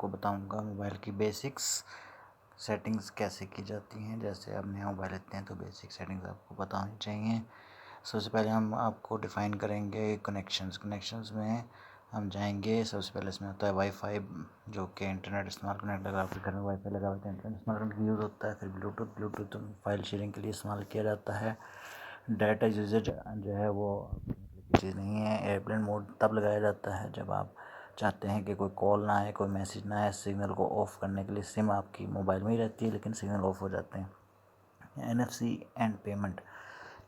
आपको बताऊंगा मोबाइल की बेसिक्स सेटिंग्स कैसे की जाती हैं। जैसे आप नया मोबाइल लेते हैं तो बेसिक सेटिंग्स आपको पता होनी चाहिए। सबसे पहले हम आपको डिफ़ाइन करेंगे कनेक्शंस में हम जाएंगे। सबसे पहले इसमें होता है वाईफाई, जो कि इंटरनेट इस्तेमाल करने लगा। आपके घर में वाईफाई लगा होता है, इंटरनेट इस्तेमाल करने के लिए यूज़ होता है। फिर ब्लूटूथ फाइल शेयरिंग के लिए इस्तेमाल किया जाता है। डाटा यूजेज जो है वो चीज़ नहीं है। एयरप्लेन मोड तब लगाया जाता है जब आप चाहते हैं कि कोई कॉल ना आए, कोई मैसेज ना आए। सिग्नल को ऑफ़ करने के लिए सिम आपकी मोबाइल में ही रहती है, लेकिन सिग्नल ऑफ हो जाते हैं। NFC एंड पेमेंट,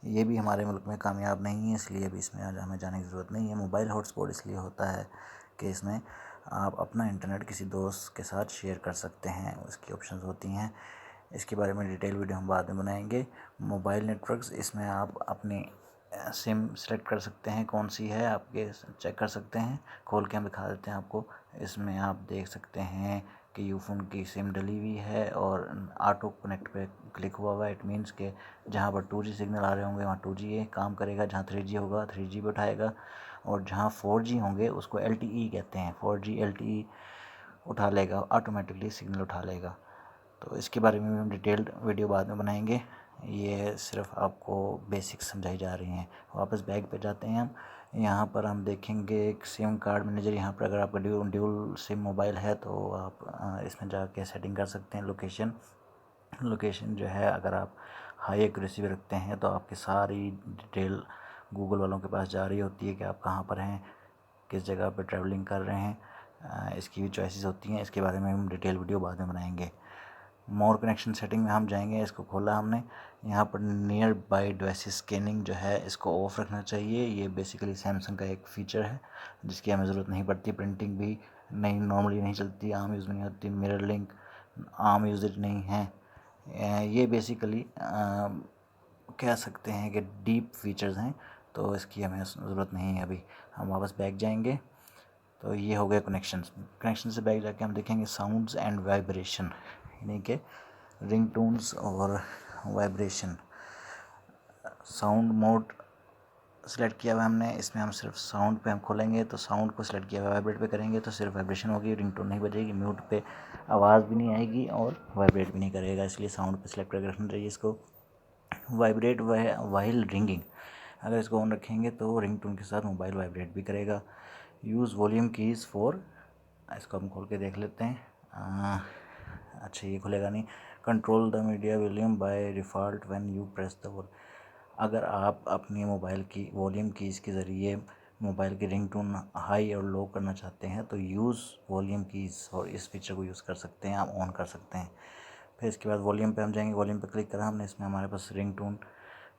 ये भी हमारे मुल्क में कामयाब नहीं है, इसलिए अभी इसमें आज हमें जाने की ज़रूरत नहीं है। मोबाइल हॉटस्पॉट इसलिए होता है कि इसमें आप अपना इंटरनेट किसी दोस्त के साथ शेयर कर सकते हैं, उसकी ऑप्शंस होती हैं। इसके बारे में डिटेल वीडियो हम बाद में बनाएंगे। मोबाइल नेटवर्क्स, इसमें आप अपनी सिम सेलेक्ट कर सकते हैं, कौन सी है आपके चेक कर सकते हैं। खोल के हम दिखा देते हैं आपको। इसमें आप देख सकते हैं कि यूफोन की सिम डली हुई है और ऑटो कनेक्ट पे क्लिक हुआ हुआ है। इट मीन्स के जहाँ पर 2G सिग्नल आ रहे होंगे वहाँ 2G काम करेगा, जहाँ 3G होगा 3G भी उठाएगा, और जहाँ 4G होंगे उसको LTE कहते हैं। 4G LTE उठा लेगा, ऑटोमेटिकली सिग्नल उठा लेगा। तो इसके बारे में भी हम डिटेल्ड वीडियो बाद में बनाएंगे। ये सिर्फ आपको बेसिक्स समझाई जा रही हैं। वापस बैक पे जाते हैं हम। यहाँ पर हम देखेंगे एक सिम कार्ड मैनेजर। यहाँ पर अगर आपका ड्यूल सिम मोबाइल है तो आप इसमें जाके सेटिंग कर सकते हैं। लोकेशन जो है, अगर आप हाई एक्यूरेसी में रखते हैं तो आपकी सारी डिटेल गूगल वालों के पास जा रही होती है कि आप कहाँ पर हैं, किस जगह पर ट्रैवलिंग कर रहे हैं। इसकी भी चॉइसेस होती हैं। इसके बारे में हम डिटेल वीडियो बाद में बनाएंगे। मोर कनेक्शन सेटिंग में हम जाएंगे। इसको खोला हमने। यहाँ पर नियर बाई डिवाइसेस स्कैनिंग जो है इसको ऑफ रखना चाहिए। ये बेसिकली सैमसंग का एक फ़ीचर है जिसकी हमें ज़रूरत नहीं पड़ती। प्रिंटिंग भी नहीं, नॉर्मली नहीं चलती, आम यूज़ में नहीं होती। मिरर लिंक आम यूजेज नहीं है। ये बेसिकली कह सकते हैं कि डीप फीचर्स हैं, तो इसकी हमें ज़रूरत नहीं है। अभी हम वापस बैक जाएंगे। तो ये हो गया कनेक्शन से बैक जाके हम देखेंगे साउंड्स एंड वाइब्रेशन, यानी कि रिंगटोन्स और वाइब्रेशन। साउंड मोड सेलेक्ट किया हुआ है हमने। इसमें हम सिर्फ साउंड पे हम खोलेंगे तो साउंड को सिलेक्ट किया हुआ है। वाइब्रेट पे करेंगे तो सिर्फ वाइब्रेशन होगी, रिंगटोन नहीं बजेगी। म्यूट पे आवाज़ भी नहीं आएगी और वाइब्रेट भी नहीं करेगा, इसलिए साउंड पे सिलेक्ट करके रखना चाहिए इसको। वाइब्रेट वाइल रिंगिंग, अगर इसको ऑन रखेंगे तो रिंगटोन के साथ मोबाइल वाइब्रेट भी करेगा। यूज़ वॉल्यूम कीज़ फॉर, इसको हम खोल के देख लेते हैं। अच्छा, ये खुलेगा नहीं। Control the media volume by default when you press the wall, अगर आप अपनी मोबाइल की वॉल्यूम कीज़ के ज़रिए मोबाइल की रिंगटोन हाई और लो करना चाहते हैं तो यूज़ वॉल्यूम कीज़ और इस फीचर को यूज़ कर सकते हैं, आप ऑन कर सकते हैं। फिर इसके बाद वॉल्यूम पे हम जाएंगे। वॉल्यूम पे क्लिक करा हमने। इसमें हमारे पास रिंगटोन,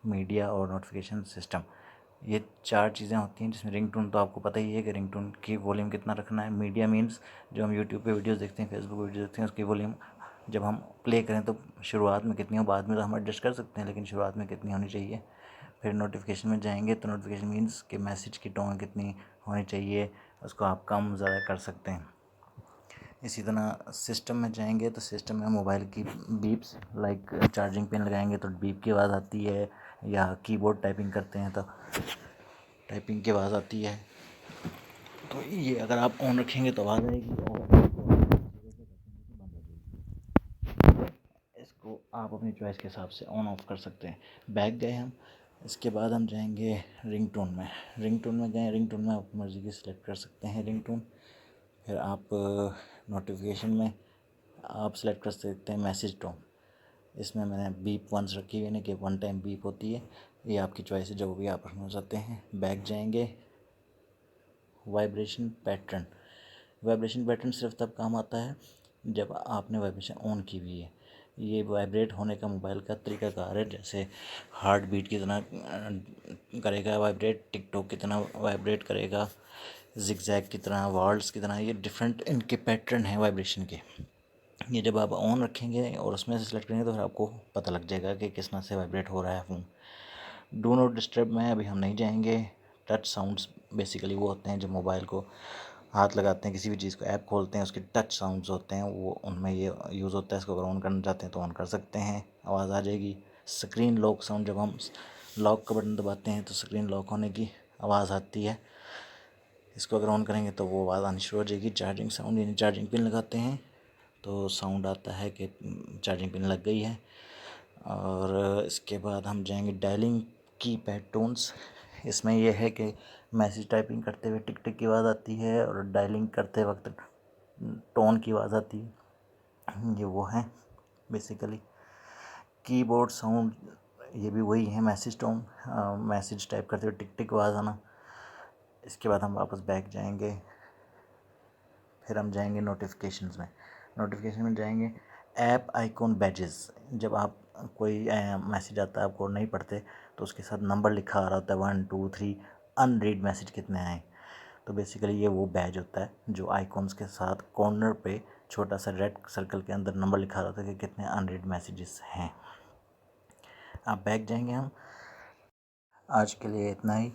मीडिया और नोटिफिकेशन सिस्टम, ये 4 चीज़ें होती हैं। जिसमें रिंगटोन तो आपको पता ही है कि रिंगटोन की वॉल्यूम कितना रखना है। मीडिया मीन्स जो हम यूट्यूब पे वीडियोस देखते हैं, फेसबुक वीडियो देखते हैं, उसकी वॉल्यूम जब हम प्ले करें तो शुरुआत में कितनी हो, बाद में तो हम एडजस्ट कर सकते हैं, लेकिन शुरुआत में कितनी होनी चाहिए। फिर नोटिफिकेशन में जाएंगे तो नोटिफिकेशन मीन्स कि मैसेज की टोन कितनी होनी चाहिए, उसको आप कम ज़्यादा कर सकते हैं। इसी तरह सिस्टम में जाएंगे तो सिस्टम में मोबाइल की बीप्स, लाइक चार्जिंग पिन लगाएंगे तो बीप की आवाज़ आती है, या कीबोर्ड टाइपिंग करते हैं तो टाइपिंग की आवाज़ आती है। तो ये अगर आप ऑन रखेंगे तो आवाज़ आएगी और इसको आप अपनी चॉइस के हिसाब से ऑन ऑफ कर सकते हैं। बैक गए हम। इसके बाद हम जाएंगे रिंगटोन में। रिंगटोन में गए, रिंगटोन में आप मर्ज़ी की सिलेक्ट कर सकते हैं रिंगटोन। फिर आप नोटिफिकेशन में आप सेलेक्ट कर सकते हैं मैसेज टोन। इसमें मैंने बीप वंस रखी हुई है कि 1 टाइम बीप होती है। ये आपकी चॉइस है, जो भी आप रखना चाहते हैं। बैक जाएंगे। वाइब्रेशन पैटर्न सिर्फ तब काम आता है जब आपने वाइब्रेशन ऑन की हुई है। ये वाइब्रेट होने का मोबाइल का तरीकाकार है, जैसे हार्ट बीट की तरह करेगा वाइब्रेट, टिकटॉक की तरह वाइब्रेट करेगा, जिगजैग की तरह, वर्ड्स की तरह। ये डिफरेंट इनके पैटर्न हैं वाइब्रेशन के। ये जब आप ऑन रखेंगे और उसमें से सिलेक्ट करेंगे तो फिर आपको पता लग जाएगा कि किस तरह से वाइब्रेट हो रहा है फ़ोन। डू नॉट डिस्टर्ब में अभी हम नहीं जाएंगे। टच साउंड्स बेसिकली वो होते हैं जब मोबाइल को हाथ लगाते हैं, किसी भी चीज़ को ऐप खोलते हैं, उसके टच साउंड्स होते हैं, वो उनमें ये यूज़ होता है। इसको अगर ऑन करना चाहते हैं तो ऑन कर सकते हैं, आवाज़ आ जाएगी। स्क्रीन लॉक साउंड, जब हम लॉक का बटन दबाते हैं तो स्क्रीन लॉक होने की आवाज़ आती है। इसको अगर ऑन करेंगे तो वो आवाज़ आनी शुरू हो जाएगी, चार्जिंग साउंड, यानी चार्जिंग पिन लगाते हैं तो साउंड आता है कि चार्जिंग पिन लग गई है। और इसके बाद हम जाएंगे डायलिंग की पैड टोन्स। इसमें यह है कि मैसेज टाइपिंग करते हुए टिक टिक की आवाज़ आती है और डायलिंग करते वक्त टोन की आवाज़ आती है। ये वो है बेसिकली। कीबोर्ड साउंड ये भी वही है, मैसेज टोन, मैसेज टाइप करते हुए टिक टिक आवाज़ आना। इसके बाद हम वापस बैक जाएंगे, फिर हम जाएंगे नोटिफिकेशंस में। नोटिफिकेशन में जाएंगे ऐप आइकॉन बैजेस। जब आप कोई मैसेज आता है आपको नहीं पढ़ते तो उसके साथ नंबर लिखा आ रहा होता है 1 2 3, अनरीड मैसेज कितने आए। तो बेसिकली ये वो बैज होता है जो आइकॉन्स के साथ कॉर्नर पे छोटा सा रेड सर्कल के अंदर नंबर लिखा रहता है कि कितने अनरीड मैसेजेस हैं। आप बैक जाएंगे हम। आज के लिए इतना ही।